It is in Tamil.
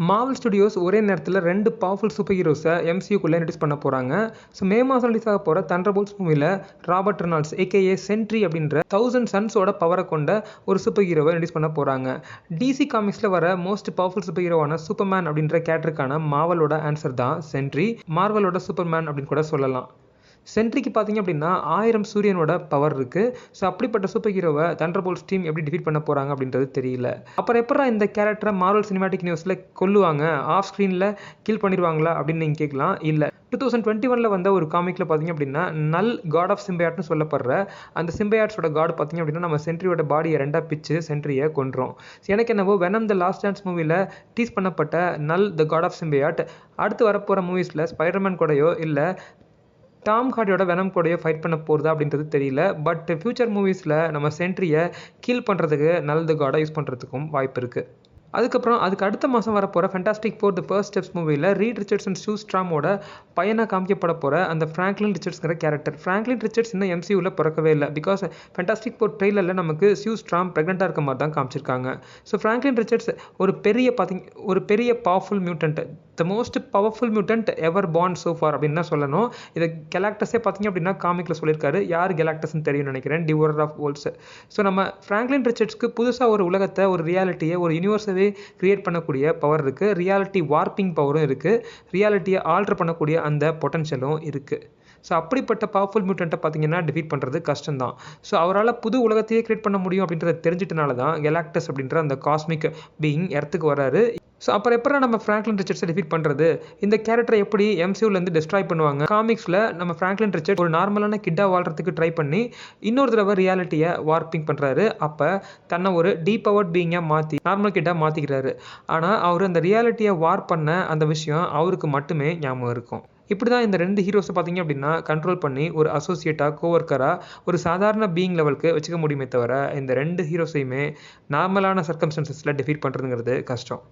மார்வல் ஸ்டுடியோஸ் ஒரே நேரத்தில் 2 பவர்ஃபுல் சூப்பர் ஹீரோஸை எம்சியூக்குள்ளே இன்ட்ரடியூஸ் பண்ண போகிறாங்க. ஸோ மே மாதம் ரிலீஸ் ஆக போகிற தண்டர்போல்ட்ஸ் மூவியில் ராபர்ட் ரெனால்ட்ஸ் ஏகேஏ சென்ட்ரி அப்படின்ற 1000 சன்ஸோட பவரை கொண்ட ஒரு சூப்பர் ஹீரோவை இன்ட்ரடியூஸ் பண்ண போகிறாங்க. டிசி காமிக்ஸில் வர மோஸ்ட் பவர்ஃபுல் சூப்பர் ஹீரோவான சூப்பர்மேன் அப்படின்ற கேரக்டருக்கான மார்வலோட ஆன்சர் தான் சென்ட்ரி. மார்வலோட சூப்பர்மேன் அப்படின்னு கூட சொல்லலாம். சென்ட்ரிக்கு பார்த்தீங்க அப்படின்னா 1000 சூரியனோட பவர் இருக்குது. ஸோ அப்படிப்பட்ட சூப்பர் ஹீரோவை தண்டர்போல்ட்ஸ் டீம் எப்படி டிஃபீட் பண்ண போகிறாங்க அப்படின்றது தெரியல. அப்புறம் எப்படா இந்த கேரக்டரை மார்வல் சினிமாட்டிக் நியூஸில் கொல்லுவாங்க, ஆஃப் ஸ்க்ரீனில் கில் பண்ணிடுவாங்களா அப்படின்னு நீங்கள் கேட்கலாம். இல்லை, 2021 வந்த ஒரு காமிக்கில் பார்த்தீங்க அப்படின்னா நல் காட் ஆஃப் சிம்பையாட்னு சொல்லப்படுற அந்த சிம்பையாட்ஸோட காட் பார்த்தீங்க அப்படின்னா நம்ம சென்ட்ரியோட பாடியை 2 பிச்சு சென்ட்ரியை கொன்றோம். எனக்கு என்னவோ வெனம் த லாஸ்ட் டான்ஸ் மூவியில் டீஸ் பண்ணப்பட்ட நல் த காட் ஆஃப் சிம்பையாட் அடுத்து வரப்போகிற மூவிஸில் ஸ்பைடர்மேன் கூடயோ இல்லை டாம் ஹார்டியோட வெனம் கூடயோ ஃபைட் பண்ண போகிறதா அப்படின்றது தெரியல. பட் ஃபியூச்சர் மூவிஸில் நம்ம சென்ட்ரியை கில் பண்ணுறதுக்கு நல் த காடை யூஸ் பண்ணுறதுக்கும் வாய்ப்பு இருக்குது. அதுக்கப்புறம் அதுக்கு அடுத்த மாதம் வரப்போகிற fantastic four the first steps மூவியில் ரீட் ரிச்சர்ட்ஸ் ஷூ ஸ்ட்ராமோட பையனாக காமிக்கப்பட போகிற அந்த ஃப்ராங்க்லின் ரிச்சர்ட்ஸ்ங்கிற கேரக்டர். ஃப்ராங்க்லின் ரிச்சர்ட்ஸ் இன்னும் எம்சியூவில் பிறக்கவே இல்லை. பிகாஸ் ஃபேண்டாஸ்டிக் ஃபோர் ட்ரெயிலரில் நமக்கு ஷூ ஸ்ட்ராம் ப்ரெக்னெண்ட்டாக இருக்க மாதிரி தான் காமிச்சிருக்காங்க. ஸோ ஃப்ராங்க்லின் ரிச்சர்ட்ஸ் ஒரு பெரிய powerful mutant, the most powerful mutant ever born so for அப்படின்னு தான் சொல்லணும். இதை கெலாக்டஸே பார்த்தீங்க அப்படின்னா காமிக்கில் சொல்லியிருக்காரு. யார் கெலாக்டஸ்ன்னு தெரியும்னு நினைக்கிறேன், டிவோரர் ஆஃப் வேர்ல்ட்ஸ். ஸோ நம்ம ஃப்ராங்க்லின் ரிச்சர்ட்ஸ்க்கு புதுசாக ஒரு உலகத்தை, ஒரு ரியாலிட்டியை, ஒரு யூனிவர்ஸை கிரியேட் பண்ணக்கூடிய பவர் இருக்குது. ரியாலிட்டி வார்ப்பிங் பவரும் இருக்குது. ரியாலிட்டியை ஆல்டர் பண்ணக்கூடிய அந்த பொட்டன்ஷியலும் இருக்குது. ஸோ அப்படிப்பட்ட பவர்ஃபுல் மியூட்டன்ட்டை பார்த்தீங்கன்னா டிஃபீட் பண்ணுறது கஷ்டம்தான். ஸோ அவரால் புது உலகத்தையே கிரியேட் பண்ண முடியும் அப்படின்றத தெரிஞ்சிட்டனால தான் கெலாக்டஸ் அப்படின்ற அந்த காஸ்மிக் பீயிங் எர்த்துக்கு வராரு. ஸோ அப்புறம் எப்போ நம்ம ஃப்ராங்க்லின் ரிச்சர்ட்ஸை டிஃபீட் பண்ணுறது? இந்த கேரக்டரை எப்படி எம்சியூலேருந்து டிஸ்ட்ராய் பண்ணுவாங்க? காமிக்ஸில் நம்ம ஃப்ராங்க்லின் ரிச்சர்ட் ஒரு நார்மலான கிட்டாக வாழ்கிறதுக்கு ட்ரை பண்ணி இன்னொரு தடவை ரியாலிட்டியை வார்ப்பிங் பண்ணுறாரு. அப்போ தன்னை ஒரு டீபவர்ட் பீயிங்காக மாற்றி நார்மல் கிட்டாக மாற்றிக்கிறாரு. ஆனால் அவர் அந்த ரியாலிட்டியை வார்ப் பண்ண அந்த விஷயம் அவருக்கு மட்டுமே ஞாபகம் இருக்கும். இப்படி தான் இந்த 2 ஹீரோஸை பார்த்தீங்க அப்படின்னா கண்ட்ரோல் பண்ணி ஒரு அசோசியேட்டாக, கோவர்க்கராக, ஒரு சாதாரண பீயிங் லெவலுக்கு வச்சுக்க முடியுமே தவிர இந்த 2 ஹீரோஸையுமே நார்மலான சர்க்கம்ஸ்டன்சஸில் டிஃபீட் பண்ணுறதுங்கிறது கஷ்டம்.